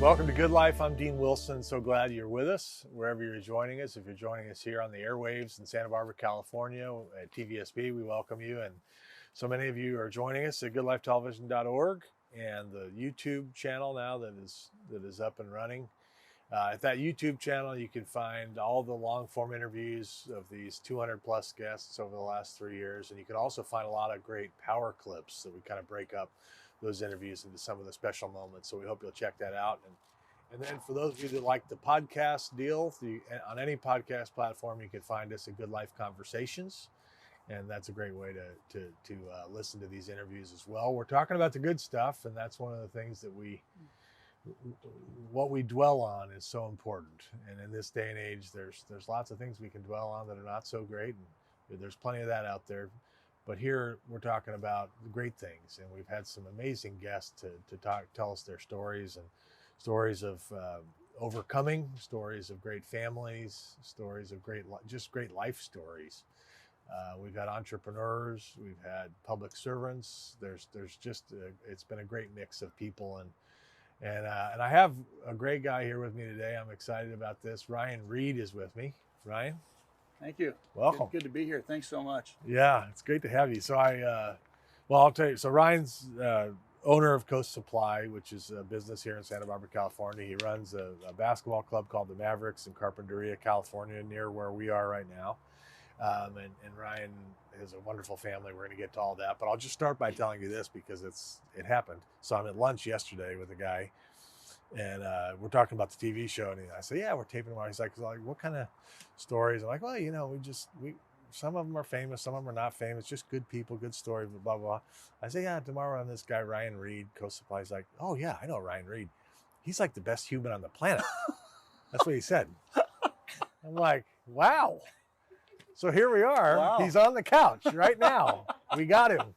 Welcome to Good Life. I'm Dean Wilson. So glad you're with us, wherever you're joining us. If you're joining us here on the airwaves in Santa Barbara, California at TVSB, we welcome you. And so many of you are joining us at goodlifetelevision.org and the YouTube channel now that is up and running. At that YouTube channel, you can find all the long-form interviews of these 200-plus guests over the last 3 years. And you can also find a lot of great power clips that we kind of break up those interviews into some of the special moments. So we hope you'll check that out. And then for those of you that like the podcast deal, on any podcast platform, you can find us at Good Life Conversations. And that's a great way to listen to these interviews as well. We're talking about the good stuff, and that's one of the things that what we dwell on is so important. And in this day and age, there's lots of things we can dwell on that are not so great. And there's plenty of that out there. But here we're talking about the great things, and we've had some amazing guests to tell us their stories, and stories of overcoming, stories of great families, stories of great life stories. We've had entrepreneurs, we've had public servants. There's just it's been a great mix of people, and I have a great guy here with me today. I'm excited about this. Ryan Reed is with me. Ryan. Thank you. Welcome. Good to be here. Thanks so much. Yeah, it's great to have you. So I'll tell you. So Ryan's owner of Coast Supply, which is a business here in Santa Barbara, California. He runs a basketball club called the Mavericks in Carpinteria, California, near where we are right now. And Ryan has a wonderful family. We're going to get to all that, but I'll just start by telling you this because it happened. So I'm at lunch yesterday with a guy, and we're talking about the TV show, and I said, "Yeah, we're taping tomorrow." He's like, "What kind of stories?" I'm like, "Well, we some of them are famous, some of them are not famous, just good people, good story, blah, blah, blah." I say, "Yeah, tomorrow on this guy, Ryan Reed, Coast Supply." He's like, "Oh yeah, I know Ryan Reed. He's like the best human on the planet." That's what he said. I'm like, wow. So here we are. Wow. He's on the couch right now. We got him.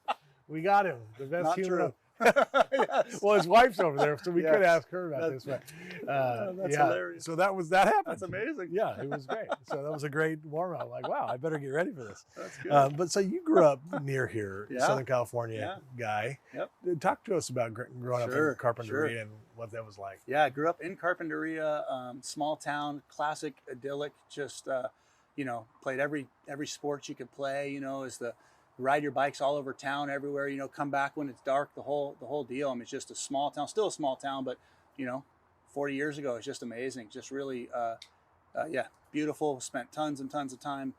The best Not human. True. Yes. Well, his wife's over there, so we could ask her about this. But that's hilarious. So that happened. That's amazing. Yeah, it was great. So that was a great warm up. Like, wow, I better get ready for this. That's good. But so you grew up near here, Southern California guy. Yep. Talk to us about growing up in Carpinteria and what that was like. Yeah, I grew up in Carpinteria, small town, classic, idyllic. Just played every sport you could play. Ride your bikes all over town, everywhere. Come back when it's dark. The whole deal. I mean, it's just a small town, still a small town, but 40 years ago, it's just amazing. Just really, beautiful. Spent tons and tons of time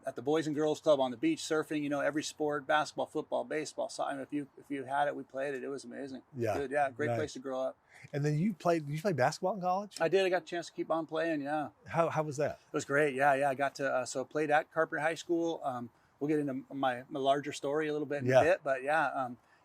at the Boys and Girls Club, on the beach, surfing. Every sport: basketball, football, baseball, soccer. If you had it, we played it. It was amazing. Yeah, good. Yeah, great place to grow up. And then did you play basketball in college? I did. I got a chance to keep on playing. Yeah. How was that? It was great. Yeah. I got to played at Carpenter High School. We'll get into my larger story a little bit in a bit, but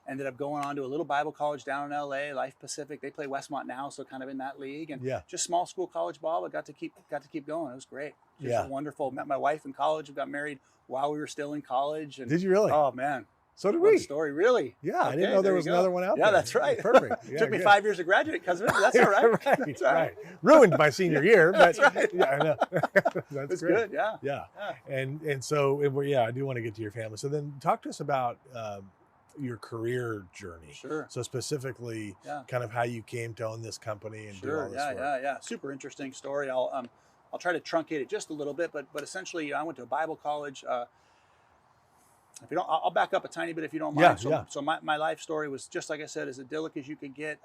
ended up going on to a little Bible college down in LA, Life Pacific. They play Westmont now, so kind of in that league, and just small school college ball, but got to keep going. It was great. Just wonderful. Met my wife in college. We got married while we were still in college. And, did you really? Oh man. So did we. Story, really? Yeah, okay, I didn't know there was another one out there. Yeah, that's right. Perfect. Yeah, Took me 5 years to graduate because of it. That's all right. That's right. Ruined my senior year. But, that's right. Yeah, I know. That's great. Good. Yeah. And so I do want to get to your family. So then talk to us about your career journey. Sure. So specifically, kind of how you came to own this company and do all this work. Yeah. Super interesting story. I'll try to truncate it just a little bit, but essentially, I went to a Bible college. If you don't, I'll back up a tiny bit if you don't mind. So my life story was just like I said, as idyllic as you could get.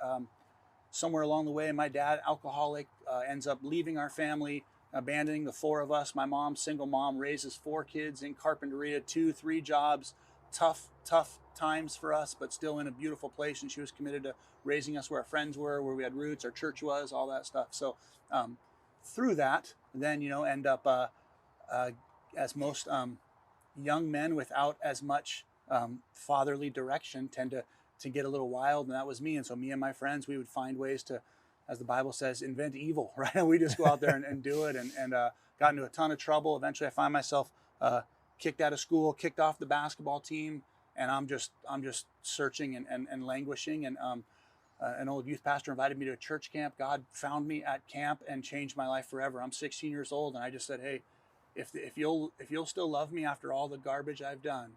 Somewhere along the way, my dad, alcoholic, ends up leaving our family, abandoning the four of us. My mom, single mom, raises 4 kids in Carpinteria, 2-3 jobs. Tough times for us, but still in a beautiful place. And she was committed to raising us where our friends were, where we had roots, our church was, all that stuff. So through that, then end up as most young men without as much fatherly direction tend to get a little wild, and that was me. And so me and my friends, we would find ways to, as the Bible says, invent evil, right? And we just go out there and do it, and got into a ton of trouble. Eventually I find myself kicked out of school, kicked off the basketball team, and I'm just searching and languishing. And an old youth pastor invited me to a church camp. God found me at camp and changed my life forever. I'm 16 years old, and I just said, hey, if you'll still love me after all the garbage I've done,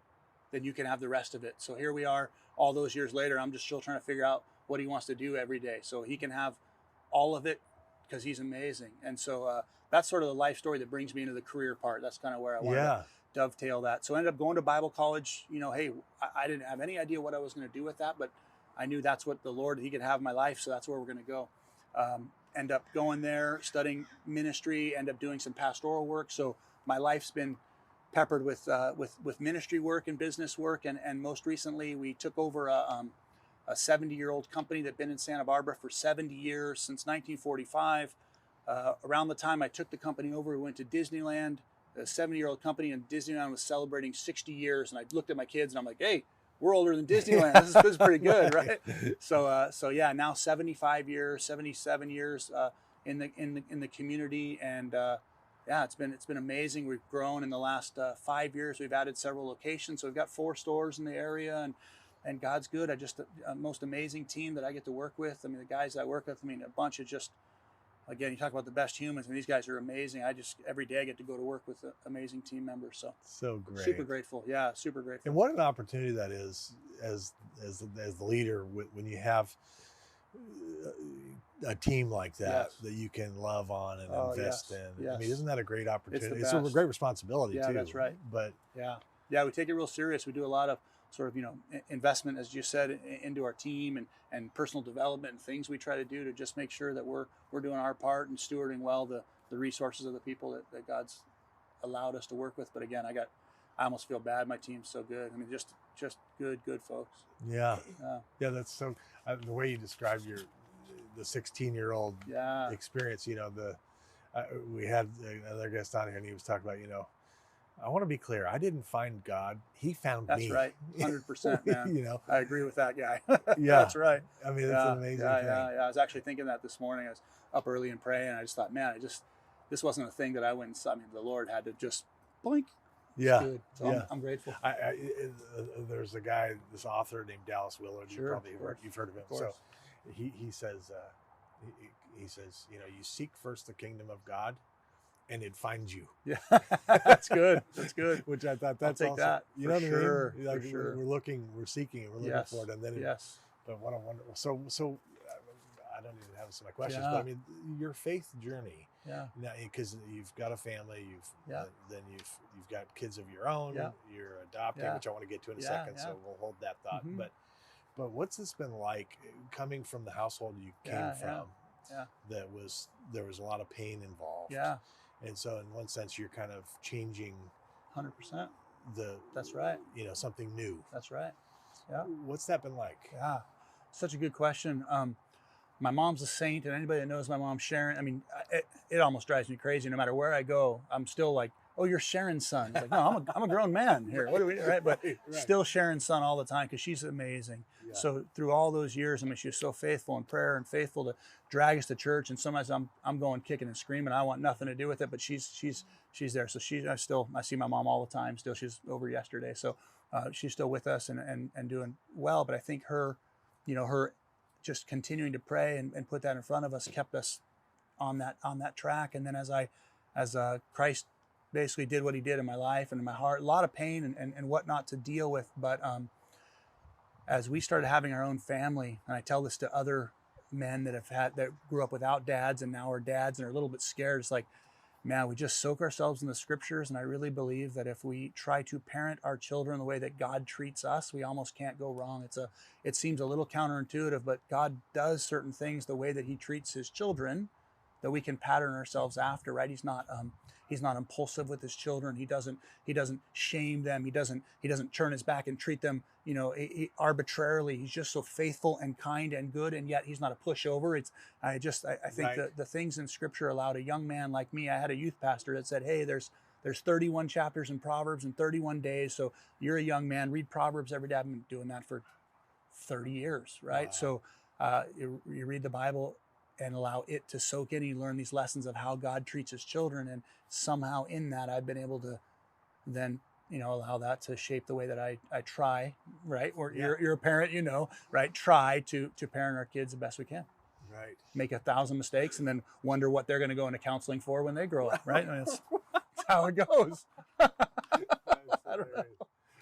then you can have the rest of it. So here we are all those years later. I'm just still trying to figure out what he wants to do every day. So he can have all of it because he's amazing. And so that's sort of the life story that brings me into the career part. That's kind of where I want to dovetail that. So I ended up going to Bible college. You know, hey, I didn't have any idea what I was going to do with that, but I knew that's what the Lord, he could have in my life. So that's where we're going to go. End up going there, studying ministry, end up doing some pastoral work. So my life's been peppered with ministry work and business work. And most recently we took over a 70-year-old company that had been in Santa Barbara for 70 years, since 1945. Around the time I took the company over, we went to Disneyland. A 70-year-old company, and Disneyland was celebrating 60 years. And I looked at my kids and I'm like, hey, we're older than Disneyland. This is pretty good, right? So yeah, now 75 years, 77 years in the community, and yeah, it's been amazing. We've grown in the last 5 years. We've added several locations, so we've got 4 stores in the area, and God's good. I just a most amazing team that I get to work with. I mean, the guys I work with, I mean, a bunch of just, again, you talk about the best humans, and these guys are amazing. Every day I get to go to work with amazing team members. So great. Super grateful. Yeah, super grateful. And what an opportunity that is as the leader when you have a team like that that you can love on and invest in. Yes. I mean, isn't that a great opportunity? It's a great responsibility too. Yeah, that's right. But yeah, we take it real serious. We do a lot of sort of, you know, investment, as you said, into our team and personal development and things we try to do to just make sure that we're doing our part and stewarding well the resources of the people that God's allowed us to work with. But again, I almost feel bad. My team's so good. I mean, just good folks. Yeah. That's so. The way you described the 16-year-old experience. You know, we had another guest on here, and he was talking about, you know, I want to be clear. I didn't find God. He found me. That's right. 100%, man. You know, I agree with that guy. Yeah, that's right. I mean, it's an amazing thing. Yeah. I was actually thinking that this morning. I was up early and praying, and I just thought, man, this wasn't a thing that I went and saw. I mean, the Lord had to just blink. Yeah. Good. So I'm grateful. There's a guy, this author named Dallas Willard. Sure, you've heard of him. So he says, you know, you seek first the kingdom of God, and it finds you. Yeah, that's good. That's good. Which I thought that's I'll take awesome. that. You know what I mean? Like, for sure. We're seeking it, we're looking for it, and then But what a wonderful. So I don't even have some questions, but I mean, your faith journey. Yeah. Now, because you've got a family, then you've got kids of your own. Yeah. You're adopting, which I want to get to in a second. So we'll hold that thought. Mm-hmm. But what's this been like coming from the household you came from? Yeah. There was a lot of pain involved. Yeah. And so in one sense, you're kind of changing 100%. That's right. You know, something new. That's right. Yeah. What's that been like? Yeah. Such a good question. My mom's a saint, and anybody that knows my mom, Sharon, I mean, it almost drives me crazy. No matter where I go, I'm still like, oh, you're Sharon's son. It's like, no, I'm a grown man here. What do we, right? But still Sharon's son all the time, because she's amazing. Yeah. So through all those years, I mean, she was so faithful in prayer and faithful to drag us to church. And sometimes I'm going kicking and screaming. I want nothing to do with it, but she's there. So I see my mom all the time. Still, she's over yesterday. So she's still with us and doing well. But I think her just continuing to pray and put that in front of us kept us on that track. And then as Christ basically did what he did in my life and in my heart, a lot of pain and whatnot to deal with. But as we started having our own family, and I tell this to other men that grew up without dads and now are dads and are a little bit scared, it's like, man, we just soak ourselves in the scriptures. And I really believe that if we try to parent our children the way that God treats us, we almost can't go wrong. It seems a little counterintuitive, but God does certain things the way that he treats his children that we can pattern ourselves after, right? He's not impulsive with his children. He doesn't shame them. He doesn't turn his back and treat them, arbitrarily. He's just so faithful and kind and good, and yet he's not a pushover. I think right. the things in scripture allowed a young man like me. I had a youth pastor that said, hey, there's 31 chapters in Proverbs in 31 days. So you're a young man, read Proverbs every day. I've been doing that for 30 years, right? Wow. So you read the Bible and allow it to soak in. You learn these lessons of how God treats his children. And somehow in that, I've been able to then, allow that to shape the way that I try, right? Or you're a parent, right? Try to parent our kids the best we can. Right. Make 1,000 mistakes and then wonder what they're going to go into counseling for when they grow up, right? That's how it goes. I don't know.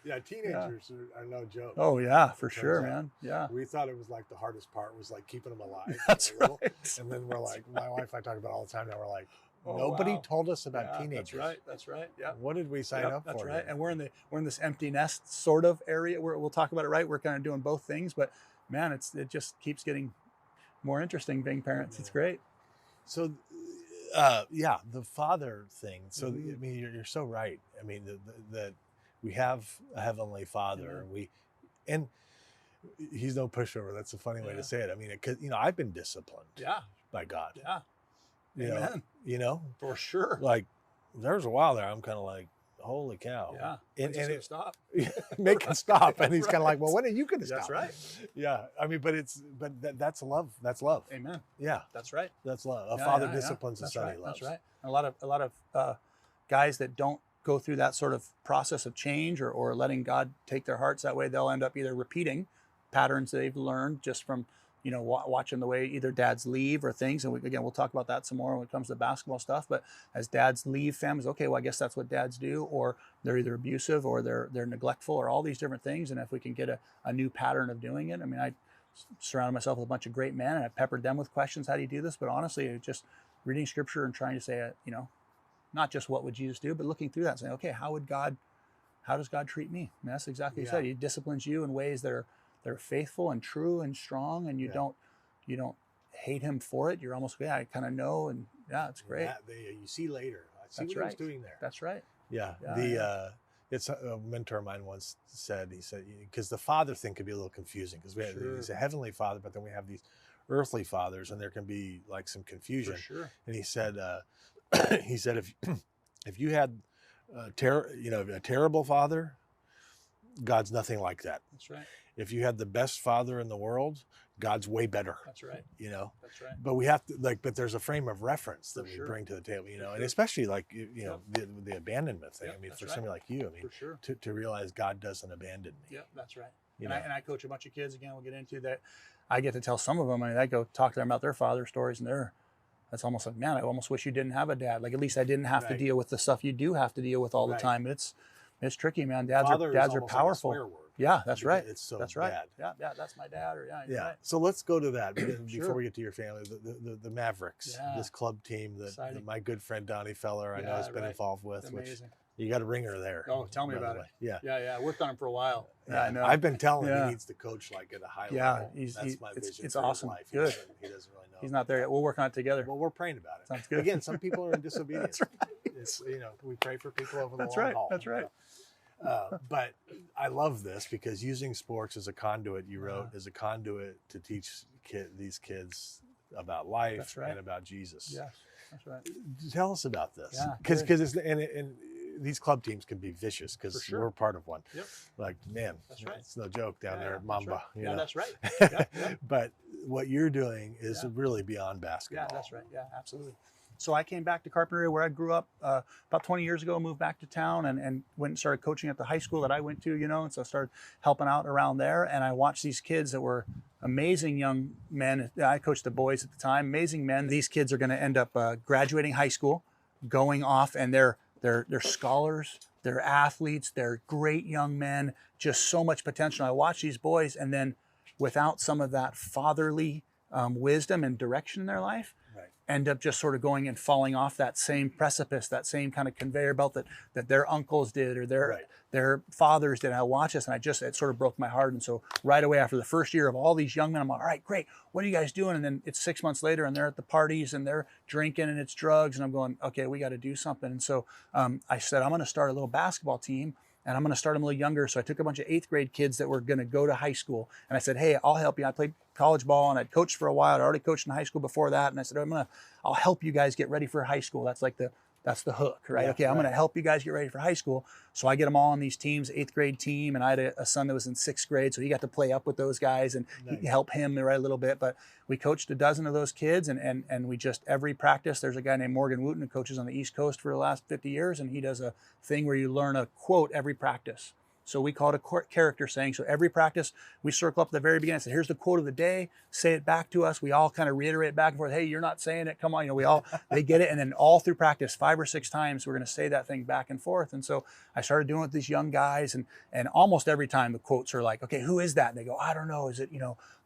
Yeah, teenagers are no joke. Oh yeah, for Turns sure, out. man. Yeah. We thought it was like the hardest part was like keeping them alive. That's when they were little. right. And then we're like, my wife and I talk about it all the time now. We're like, Oh, nobody wow. told us about teenagers. That's right. That's right. Yeah. What did we sign up That's for? right. Then? And we're in this empty nest sort of area where we'll talk about it, right? We're kind of doing both things, but man, it just keeps getting more interesting being parents. It's great. So, yeah, the father thing. So, I mean, you're so right. I mean, that we have a heavenly Father, and he's no pushover. That's a funny way to say it. I mean, because I've been disciplined. Yeah. By God. Yeah. Amen. For sure. Like, there's a while there, I'm kind of like, holy cow. Yeah. And it stop. Make it stop. And he's kind of like, well, when are you going to stop? That's right. Yeah. I mean, that's love. That's love. Amen. Yeah. That's right. That's love. A father disciplines the son he loves. That's right. And a lot of guys that don't go through that sort of process of change or letting God take their hearts that way, they'll end up either repeating patterns they've learned just from watching the way either dads leave or things. And we'll talk about that some more when it comes to basketball stuff. But as dads leave families, okay, well, I guess that's what dads do, or they're either abusive or they're neglectful or all these different things. And if we can get a new pattern of doing it, I mean, I surrounded myself with a bunch of great men and I peppered them with questions. How do you do this? But honestly, it's just reading scripture and trying to say, not just what would Jesus do, but looking through that and saying, okay, how does God treat me? I mean, that's exactly what you said. He disciplines you in ways that are faithful and true and strong, and you don't hate him for it. You're almost, I kind of know, and it's great. You see later. I see what he's doing there. That's right. Yeah. It's a mentor of mine once said, because the father thing can be a little confusing because he's a heavenly father, but then we have these earthly fathers, and there can be like some confusion. For sure. And he said, if you had a terrible father, God's nothing like that. That's right. If you had the best father in the world, God's way better. That's right. That's right. But we have to but there's a frame of reference that we bring to the table, and especially like, the abandonment thing. I mean, for somebody like you, I mean, to realize God doesn't abandon me. Yeah, that's right. And I coach a bunch of kids, again, we'll get into that. I get to tell some of them, I go talk to them about their father stories, and that's almost like, man, I almost wish you didn't have a dad. Like, at least I didn't have to deal with the stuff you do have to deal with all the time. It's tricky, man. Dads are powerful. Like a swear word. Yeah, that's right. It's so that's right. bad. Yeah, that's my dad. Or Right. So let's go to that before we get to your family. The Mavericks, this club team that my good friend Donnie Feller I know has been involved with. Amazing. You got a ringer there. Oh, tell me about it. Yeah. I worked on him for a while. Yeah, I know. I've been telling him he needs to coach like at a high level. That's my vision. It's awesome. Life. Good. He doesn't really know. He's not there yet. We'll work on it together. Well, we're praying about it. Sounds good. Again, some people are in disobedience. That's right. It's, we pray for people over the That's long right. haul. That's right. But I love this because using sports as a conduit, you wrote, as a conduit to teach these kids about life and about Jesus. Yes, that's right. Tell us about this. Yeah, Because and these club teams can be vicious because we're part of one. Yep. Like, man, it's no joke down there at Mamba. That's right. But what you're doing is really beyond basketball. Yeah, that's right. Yeah, absolutely. So I came back to Carpinteria where I grew up about 20 years ago, moved back to town and went and started coaching at the high school that I went to, and so I started helping out around there. And I watched these kids that were amazing young men. I coached the boys at the time, amazing men. These kids are going to end up graduating high school, going off, and they're scholars, they're athletes, they're great young men, just so much potential. I watch these boys, and then without some of that fatherly wisdom and direction in their life, end up just sort of going and falling off that same precipice, that same kind of conveyor belt that their uncles did or their fathers did. And I watched this, and it sort of broke my heart. And so right away after the first year of all these young men, I'm like, all right, great. What are you guys doing? And then it's 6 months later, and they're at the parties and they're drinking and it's drugs. And I'm going, okay, we got to do something. And so I said, I'm going to start a little basketball team. And I'm going to start them a little younger. So I took a bunch of 8th grade kids that were going to go to high school. And I said, hey, I'll help you. I played college ball and I'd coached for a while. I'd already coached in high school before that. And I said, I'll help you guys get ready for high school. That's like that's the hook, right? Yeah, okay, I'm going to help you guys get ready for high school. So I get them all on these teams, 8th grade team. And I had a son that was in 6th grade. So he got to play up with those guys and help him a little bit. But we coached a dozen of those kids. And we just, every practice, there's a guy named Morgan Wooten who coaches on the East Coast for the last 50 years. And he does a thing where you learn a quote every practice. So we call it a character saying. So every practice, we circle up at the very beginning and say, here's the quote of the day, say it back to us. We all kind of reiterate back and forth, hey, you're not saying it, come on. They get it. And then all through practice, 5 or 6 times, we're going to say that thing back and forth. And so I started doing it with these young guys, and almost every time the quotes are like, okay, who is that? And they go, I don't know. Is it,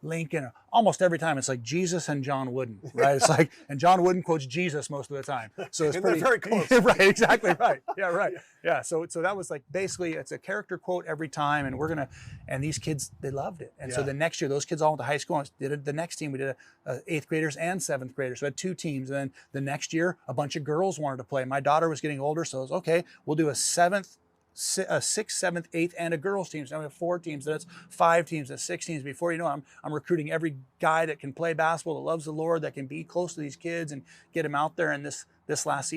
Lincoln? Almost every time it's like Jesus and John Wooden, right? It's like, and John Wooden quotes Jesus most of the time. So it's pretty very close. Right, exactly right. Yeah, right. Yeah. So that was like, basically it's a character quote every time, and these kids, they loved it. And so the next year, those kids all went to high school and did it. The next team, we did 8th graders and 7th graders. So we had 2 teams. And then the next year, a bunch of girls wanted to play. My daughter was getting older, so it was okay, we'll do a 6th, 7th, 8th, and a girls team. So now we have 4 teams. That's 5 teams. That's 6 teams. Before you know it, I'm recruiting every guy that can play basketball, that loves the Lord, that can be close to these kids and get them out there. And this last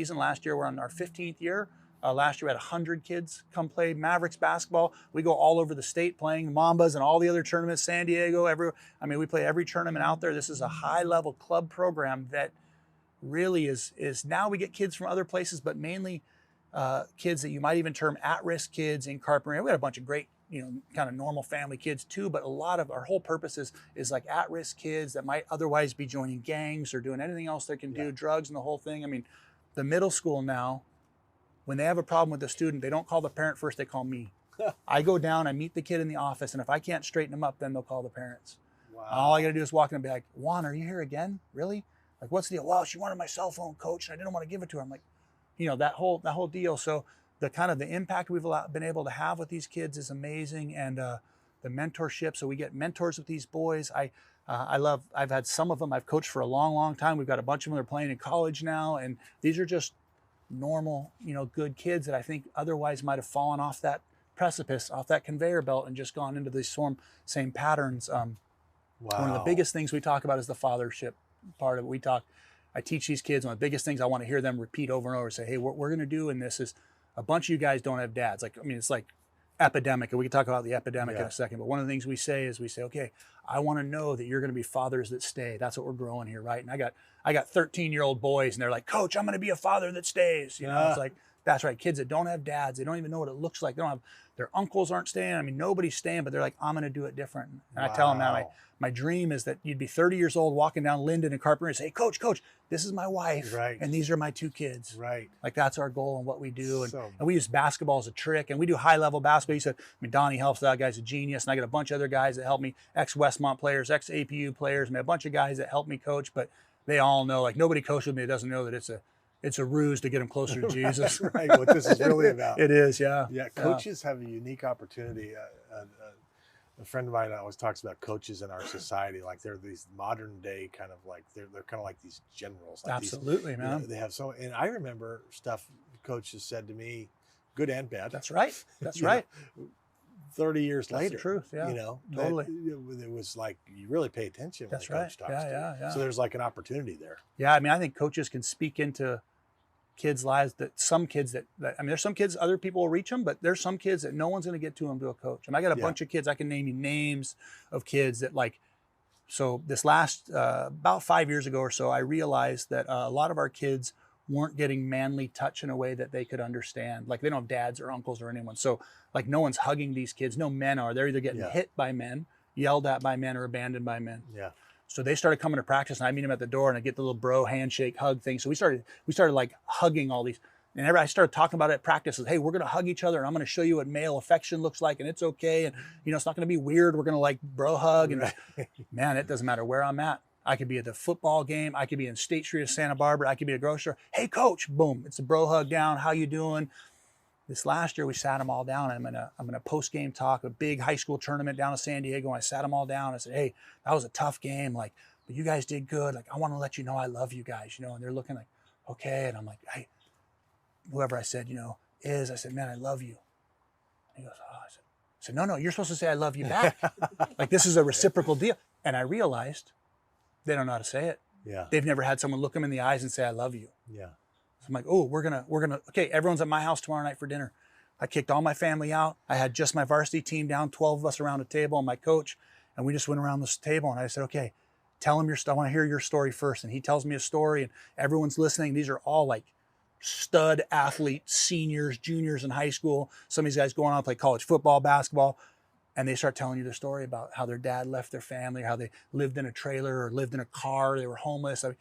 year, we're on our 15th year. Last year we had 100 kids come play Mavericks basketball. We go all over the state playing Mambas and all the other tournaments, San Diego, we play every tournament out there. This is a high-level club program that really is now we get kids from other places, but mainly kids that you might even term at-risk kids in Carpenter. We had a bunch of great, kind of normal family kids too, but a lot of our whole purpose is like at-risk kids that might otherwise be joining gangs or doing anything else they can do, drugs and the whole thing. The middle school now, when they have a problem with a student, they don't call the parent first, they call me. I go down, I meet the kid in the office, and if I can't straighten them up, then they'll call the parents. Wow. All I gotta do is walk in and be like, Juan, are you here again? Really? Like, what's the deal? Well, she wanted my cell phone, coach, and I didn't want to give it to her. I'm like, that whole deal. So the kind of the impact we've been able to have with these kids is amazing. And the mentorship. So we get mentors with these boys. I've had some of them I've coached for a long, long time. We've got a bunch of them that are playing in college now. And these are just normal, good kids that I think otherwise might have fallen off that precipice, off that conveyor belt, and just gone into these same patterns. Wow. One of the biggest things we talk about is the fathership part of it. I teach these kids, one of the biggest things I want to hear them repeat over and over, say, hey, what we're going to do in this is, a bunch of you guys don't have dads. It's like epidemic, and we can talk about the epidemic in a second, but one of the things we say, okay, I want to know that you're going to be fathers that stay. That's what we're growing here, right? And I got 13-year-old boys, and they're like, coach, I'm going to be a father that stays. It's like, that's right. Kids that don't have dads, they don't even know what it looks like. They don't have, their uncles aren't staying. Nobody's staying, but they're like, I'm going to do it different. And I tell them now, my dream is that you'd be 30 years old walking down Linden and Carpenter and say, hey, coach, this is my wife. Right. And these are my 2 kids. Right. Like, that's our goal and what we do. And we use basketball as a trick, and we do high-level basketball. You said, Donnie helps, that guy's a genius. And I got a bunch of other guys that help me, ex-Westmont players, ex-APU players, a bunch of guys that help me coach, but they all know, like, nobody coached with me that doesn't know that it's a ruse to get them closer to Jesus. Right, what this is really about. It is, yeah. Yeah, coaches have a unique opportunity. A friend of mine always talks about coaches in our society, like they're these modern day kind of like, they're kind of like these generals. Like Absolutely, man. They have and I remember stuff coaches said to me, good and bad. That's right. That's right. 30 years That's later, the truth. Yeah, totally. It was like, you really pay attention when That's the coach right. talks to you. Yeah. So there's like an opportunity there. Yeah, I think coaches can speak into kids' lives, that some kids that there's some kids, other people will reach them, but there's some kids that no one's going to get to them to a coach. I got a bunch of kids, I can name you names of kids that so this last, about 5 years ago or so, I realized that a lot of our kids weren't getting manly touch in a way that they could understand. Like, they don't have dads or uncles or anyone. So like, no one's hugging these kids. No men are. They're either getting hit by men, yelled at by men, or abandoned by men. Yeah. So they started coming to practice, and I meet them at the door, and I get the little bro handshake hug thing. So we started like hugging all these, and I started talking about it at practice. Hey, we're going to hug each other, and I'm going to show you what male affection looks like, and it's okay. And it's not going to be weird. We're going to like bro hug, and man, it doesn't matter where I'm at. I could be at the football game. I could be in State Street of Santa Barbara. I could be at a grocery store. Hey, coach, boom. It's a bro hug down. How you doing? This last year, we sat them all down. And I'm in a post-game talk, a big high school tournament down in San Diego. And I sat them all down. I said, hey, that was a tough game. Like, but you guys did good. Like, I want to let you know I love you guys, And they're looking like, okay. And I'm like, hey, whoever I said, I said, man, I love you. And he goes, oh, I said, no, you're supposed to say I love you back. Like, this is a reciprocal deal. And I realized they don't know how to say it. Yeah. They've never had someone look them in the eyes and say, I love you. Yeah. So I'm like, oh, we're gonna, okay, everyone's at my house tomorrow night for dinner. I kicked all my family out. I had just my varsity team down, 12 of us around a table, and my coach, and we just went around this table, and I said, okay, tell him I want to hear your story first. And he tells me a story, and everyone's listening. These are all like stud athletes, seniors, juniors in high school. Some of these guys going on to play college football, basketball, and they start telling you their story about how their dad left their family, how they lived in a trailer or lived in a car, they were homeless. I mean,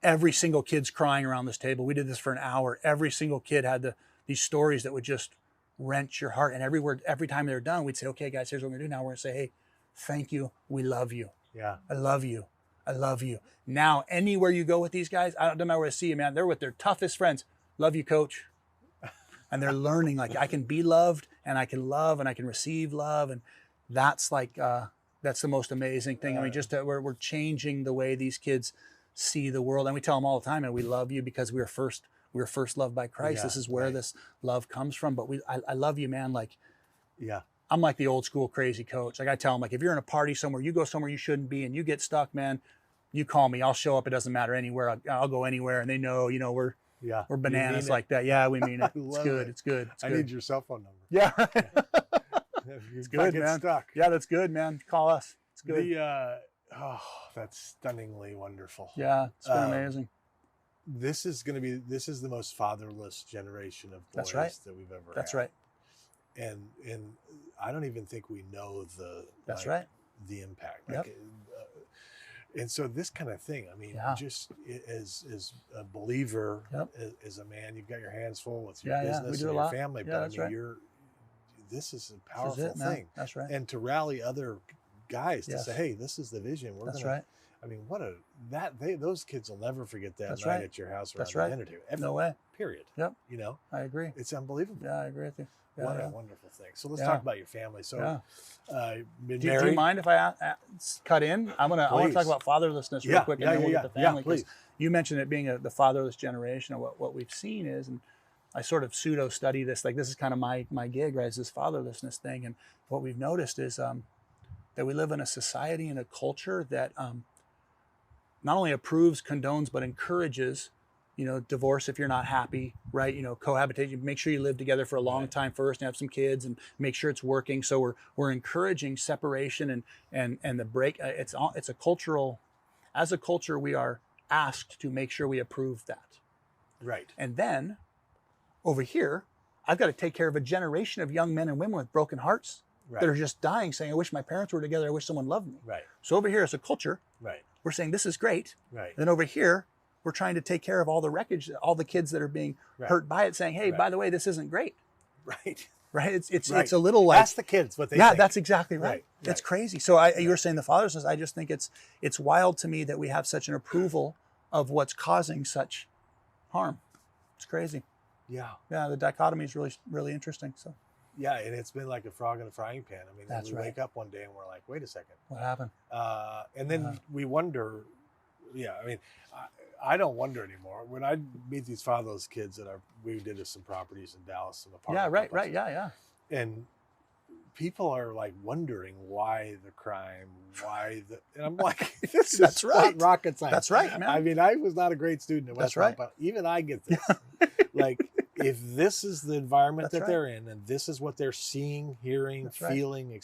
every single kid's crying around this table. We did this for an hour. Every single kid had these stories that would just wrench your heart. And every time they were done, we'd say, okay, guys, here's what we're going to do now. We're going to say, hey, thank you. We love you. Yeah. I love you. I love you. Now, anywhere you go with these guys, I don't know where to see you, man. They're with their toughest friends. Love you, coach. And they're learning, like, I can be loved, and I can love, and I can receive love. And that's like, that's the most amazing thing. I mean, just we're changing the way these kids see the world. And we tell them all the time, and we love you because we were first loved by Christ. This is where this love comes from. But I love you, man. Like, I'm like the old school crazy coach. Like, I tell them, like, if you're in a party somewhere, you go somewhere you shouldn't be, and you get stuck, man, you call me. I'll show up. It doesn't matter anywhere. I'll go anywhere. And they know, we're bananas like that. Yeah, we mean it. It's good. It's good. I need your cell phone number. Yeah. It's good, man. Stuck. Yeah, that's good, man. Call us. It's good. That's stunningly wonderful. Yeah, it's been amazing. This is the most fatherless generation of boys that we've ever had. That's right. And I don't even think we know the impact. Yep. And so this kind of thing, I mean, just as a believer, as a man, you've got your hands full with your business and your family, but I mean, this is a powerful thing. That's right. And to rally other guys to say, hey, this is the vision. I mean, those kids will never forget that night at your house around the dinner table. No way. Period. Yep. I agree. It's unbelievable. Yeah, I agree with you. Yeah, what a wonderful thing. So let's talk about your family. So, do you mind if I cut in? I want to talk about fatherlessness real quick, and then we'll get the family. Please. You mentioned it being the fatherless generation, and what we've seen is, and I sort of pseudo study this. Like, this is kind of my gig, right? Is this fatherlessness thing, and what we've noticed is that we live in a society and a culture that not only approves, condones, but encourages, divorce if you're not happy, right? Cohabitation, make sure you live together for a long time first and have some kids and make sure it's working. So we're encouraging separation and the break. It's a cultural, as a culture, we are asked to make sure we approve that. Right. And then over here, I've got to take care of a generation of young men and women with broken hearts that are just dying, saying, I wish my parents were together. I wish someone loved me. Right. So over here as a culture, we're saying this is great. Right. And then over here, we're trying to take care of all the wreckage, all the kids that are being hurt by it, saying, hey, by the way, this isn't great. Right. Right. It's a little like, ask the kids what they think. That's exactly right. It's crazy. So you were saying the fatherlessness, I just think it's wild to me that we have such an approval of what's causing such harm. It's crazy. Yeah. Yeah. The dichotomy is really, really interesting. So. Yeah, and it's been like a frog in a frying pan. I mean, we wake up one day and we're like, wait a second. What happened? And then we wonder, I mean, I don't wonder anymore. When I meet these fatherless kids that we did some properties in Dallas, some apartment complexes. Yeah. And people are like wondering why the crime, and I'm like, this is not rocket science. That's right, man. I mean, I was not a great student at West Point, but even I get this. Like, if this is the environment that they're in, and this is what they're seeing, hearing, feeling,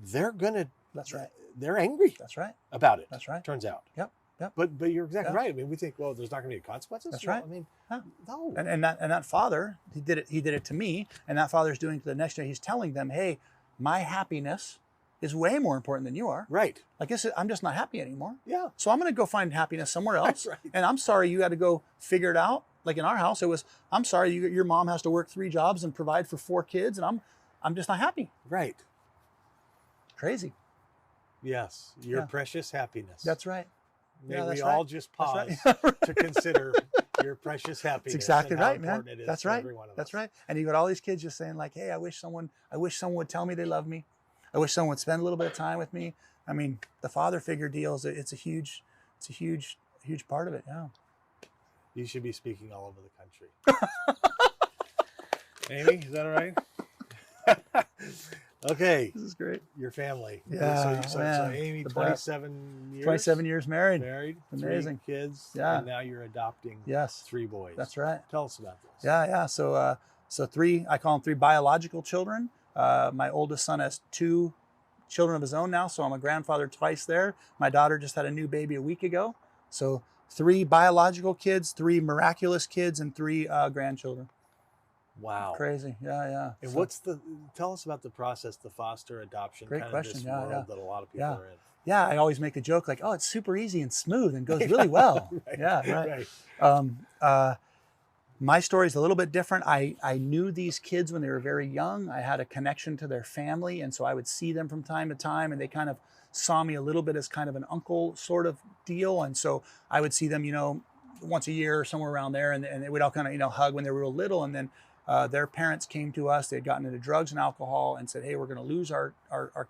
they're gonna. That's right. They're angry. That's right. About it. That's right. Turns out. Yep. But you're exactly right. I mean, we think, well, there's not going to be consequences. That's right. I mean, no. And that father, he did it to me, and that father's doing it to the next day. He's telling them, hey, my happiness is way more important than you are. Right. Like, I'm just not happy anymore. Yeah. So I'm going to go find happiness somewhere else. That's right. And I'm sorry you had to go figure it out. Like in our house, it was, I'm sorry your mom has to work 3 jobs and provide for 4 kids, and I'm just not happy. Right. Crazy. Yes. Your precious happiness. That's right. May we all just pause to consider your precious happiness. That's exactly right, man. It is That's right. That's right. And you got all these kids just saying like, hey, I wish someone would tell me they love me. I wish someone would spend a little bit of time with me. I mean, the father figure deal it's a huge part of it. Yeah. You should be speaking all over the country. Amy, is that all right? Okay. This is great. Your family. Yeah. So Amy, 27 years. 27 years married. Amazing. 3 kids. Yeah. And now you're adopting 3 boys. That's right. Tell us about this. Yeah. So 3, I call them 3 biological children. My oldest son has 2 children of his own now, so I'm a grandfather twice there. My daughter just had a new baby a week ago. So 3 biological kids, 3 miraculous kids, and 3 grandchildren. Wow. Crazy. Yeah. And So, tell us about the process, the foster adoption, great kind question. of this Yeah. world that a lot of people are in. Yeah, I always make a joke like, oh, it's super easy and smooth and goes really well. Right. Yeah, right. My story is a little bit different. I knew these kids when they were very young. I had a connection to their family, and so I would see them from time to time, and they kind of saw me a little bit as kind of an uncle sort of deal. And so I would see them, once a year or somewhere around there, and we'd all kind of, hug when they were real little. And then their parents came to us. They had gotten into drugs and alcohol and said, hey, we're going to lose our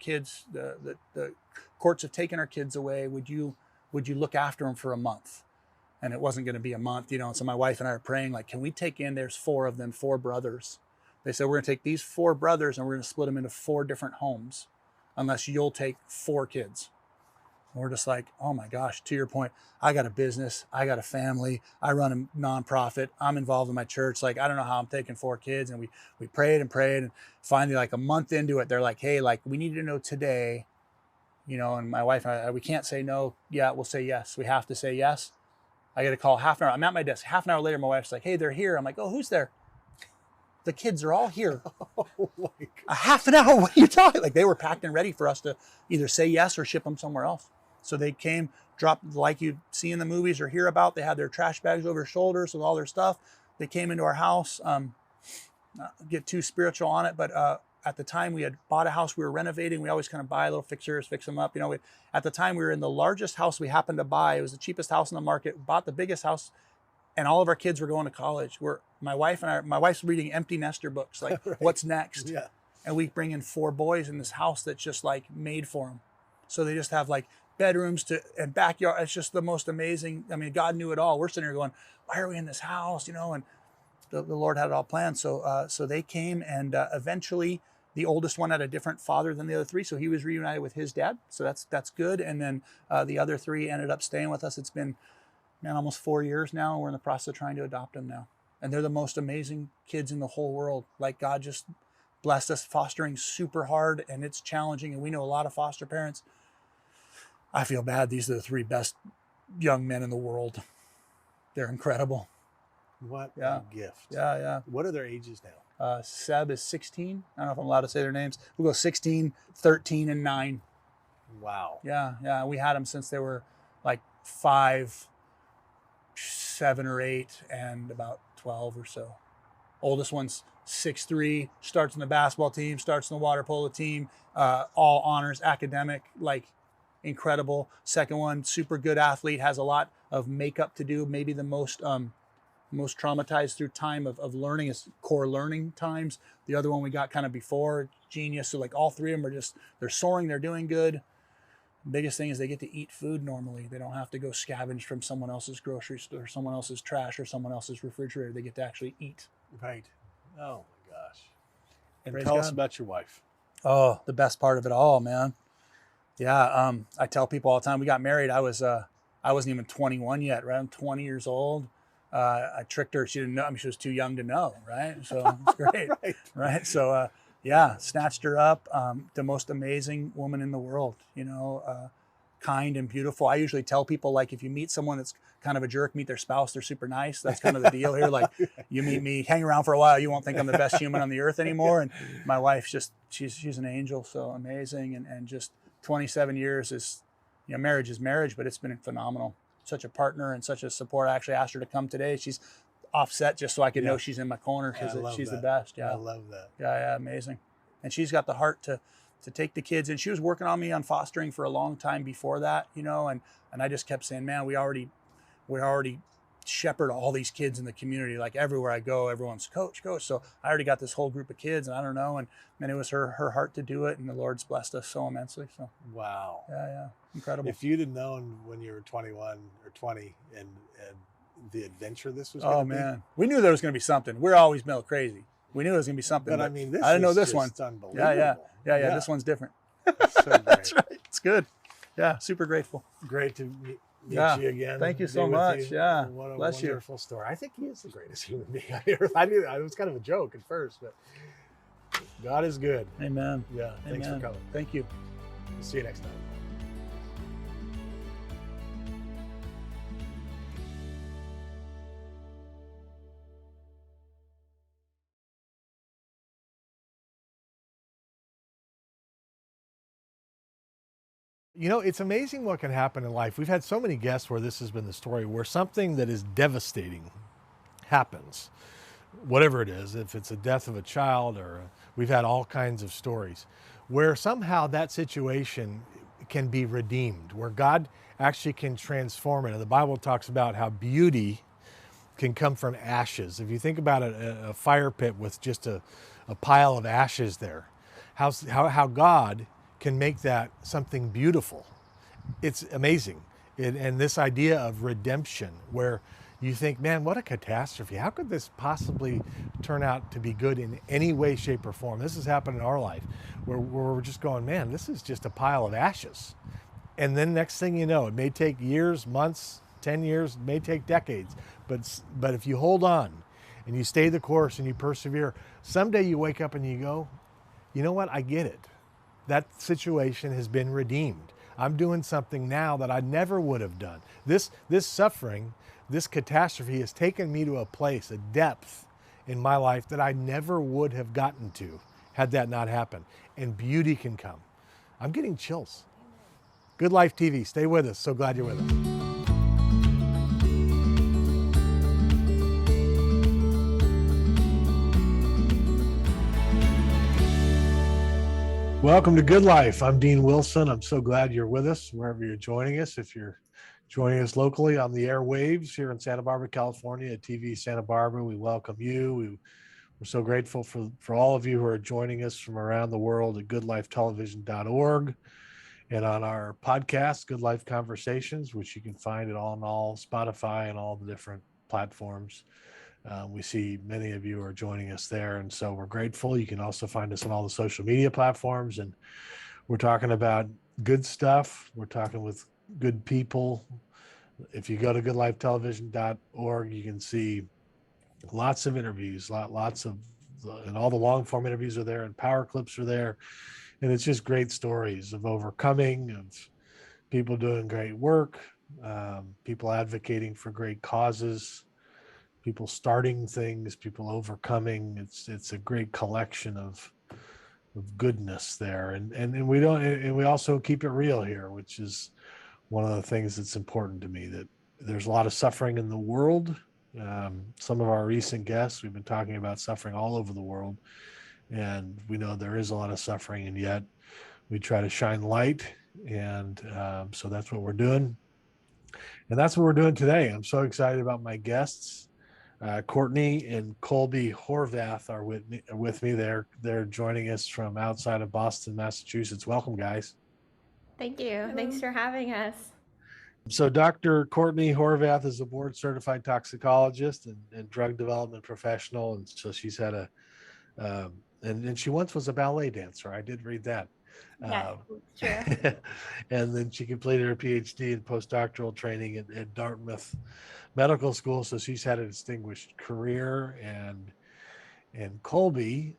kids. The courts have taken our kids away. Would you look after them for a month? And it wasn't going to be a month, and so my wife and I are praying, like, can we take in, there's 4 of them, 4 brothers. They said, we're going to take these 4 brothers and we're going to split them into 4 different homes unless you'll take 4 kids. And we're just like, oh my gosh, to your point, I got a business, I got a family, I run a nonprofit, I'm involved in my church. Like, I don't know how I'm taking 4 kids. And we prayed and prayed, and finally, like a month into it, they're like, hey, like, we need to know today, and my wife and I, we can't say no. Yeah, we'll say yes. We have to say yes. I get a call half an hour. I'm at my desk. Half an hour later, my wife's like, hey, they're here. I'm like, oh, who's there? The kids are all here. Oh my God. A half an hour? What are you talking? Like, they were packed and ready for us to either say yes or ship them somewhere else. So they came, dropped, like you see in the movies or hear about. They had their trash bags over their shoulders with all their stuff. They came into our house. Not get too spiritual on it, but at the time we had bought a house we were renovating. We always kind of buy little fixtures, fix them up. At the time we were in the largest house we happened to buy. It was the cheapest house in the market. Bought the biggest house, and all of our kids were going to college. My wife's reading empty nester books, like Right. What's next? Yeah. And we bring in 4 boys in this house that's just like made for them. So they just have like bedrooms and backyard. It's just the most amazing. I mean, God knew it all. We're sitting here going, why are we in this house? And the Lord had it all planned. So they came, and eventually the oldest one had a different father than the other 3. So he was reunited with his dad. So that's good. And then the other 3 ended up staying with us. It's been, almost 4 years now. We're in the process of trying to adopt them now. And they're the most amazing kids in the whole world. Like, God just blessed us fostering super hard, and it's challenging. And we know a lot of foster parents. I feel bad. These are the 3 best young men in the world. They're incredible. What a gift. Yeah. What are their ages now? Seb is 16. I don't know if I'm allowed to say their names. We'll go 16, 13, and 9. Wow. Yeah. We had them since they were like 5, 7 or 8, and about 12 or so. Oldest one's 6'3", starts in the basketball team, starts in the water polo team, all honors, academic, like incredible. Second one, super good athlete, has a lot of makeup to do. Maybe the most traumatized through time of learning is core learning times. The other one we got kind of before, genius. So like all 3 of them are they're soaring, they're doing good. Biggest thing is they get to eat food normally. They don't have to go scavenge from someone else's grocery store, someone else's trash, or someone else's refrigerator. They get to actually eat. Right. Oh my gosh. And Praise tell us God. about your wife. Oh, the best part of it all, man. Yeah. I tell people all the time, we got married. I wasn't even 21 yet, right? I'm 20 years old. I tricked her. She didn't know. I mean, she was too young to know, right? So it's great, right? So, snatched her up. The most amazing woman in the world, kind and beautiful. I usually tell people, like, if you meet someone that's kind of a jerk, meet their spouse. They're super nice. That's kind of the deal here. Like, you meet me, hang around for a while, you won't think I'm the best human on the earth anymore. And my wife's she's an angel, so amazing. And just 27 years is, marriage is marriage, but it's been phenomenal. Such a partner and such a support. I actually asked her to come today. She's offset just so I could know she's in my corner, because she's the best. Yeah, I love that. Yeah, amazing. And she's got the heart to take the kids. And she was working on me on fostering for a long time before that, and I just kept saying, man, we already shepherd all these kids in the community. Like, everywhere I go, everyone's coach. So I already got this whole group of kids, and I don't know. And it was her heart to do it. And the Lord's blessed us so immensely. So wow. Yeah. Incredible. If you'd have known when you were 21 or 20 and the adventure this was going to be. Oh man, we knew there was going to be something. We're always middle crazy. We knew it was going to be something. But I mean, I didn't know this one. Unbelievable. Yeah. This one's different. So great. That's right. It's good. Yeah, super grateful. Great to meet you again. Thank you so much. Yeah. What a Bless wonderful story. I think he is the greatest human being on earth. I knew that. It was kind of a joke at first, but God is good. Amen. Yeah. Thanks for coming. Thank you. We'll see you next time. You know, it's amazing what can happen in life. We've had so many guests where this has been the story, where something that is devastating happens, whatever it is, if it's a death of a child, or we've had all kinds of stories where somehow that situation can be redeemed, where God actually can transform it. And the Bible talks about how beauty can come from ashes. If you think about a fire pit with just a pile of ashes there, how God can make that something beautiful. It's amazing. And this idea of redemption, where you think, man, what a catastrophe. How could this possibly turn out to be good in any way, shape, or form? This has happened in our life where we're just going, man, this is just a pile of ashes. And then next thing you know, it may take years, months, 10 years, it may take decades. But if you hold on and you stay the course and you persevere, someday you wake up and you go, you know what, I get it. That situation has been redeemed. I'm doing something now that I never would have done. This suffering, this catastrophe has taken me to a place, a depth in my life that I never would have gotten to had that not happened. And beauty can come. I'm getting chills. Good Life TV, stay with us. So glad you're with us. Welcome to Good Life. I'm Dean Wilson. I'm so glad you're with us wherever you're joining us. If you're joining us locally on the airwaves here in Santa Barbara, California at TV Santa Barbara, we welcome you. We're so grateful for all of you who are joining us from around the world at goodlifetelevision.org and on our podcast, Good Life Conversations, which you can find at all Spotify and all the different platforms. We see many of you are joining us there, and so we're grateful. You can also find us on all the social media platforms, and we're talking about good stuff. We're talking with good people. If you go to goodlifetelevision.org, you can see lots of interviews, and all the long form interviews are there, and power clips are there, and it's just great stories of overcoming, of people doing great work, people advocating for great causes, people starting things, people overcoming. It's a great collection of goodness there, and we also keep it real here, which is one of the things that's important to me, that there's a lot of suffering in the world. Some of our recent guests, we've been talking about suffering all over the world, and we know there is a lot of suffering, and yet we try to shine light, and so that's what we're doing, and that's what we're doing today. I'm so excited about my guests. Courtney and Colby Horvath are with me. They're joining us from outside of Boston, Massachusetts. Welcome, guys. Thank you. Thanks for having us. So Dr. Courtney Horvath is a board certified toxicologist and drug development professional. And so she's had and she once was a ballet dancer. I did read that. Yes, true. And then she completed her PhD in postdoctoral training at Dartmouth Medical School. So she's had a distinguished career. And Colby,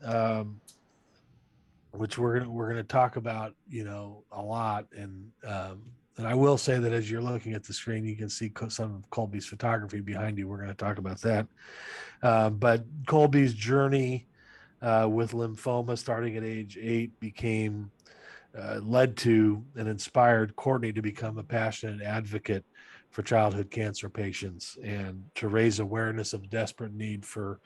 which we're going to talk about, a lot. And I will say that as you're looking at the screen, you can see some of Colby's photography behind you. We're going to talk about that. But Colby's journey with lymphoma starting at age 8 led to and inspired Courtney to become a passionate advocate for childhood cancer patients and to raise awareness of desperate need for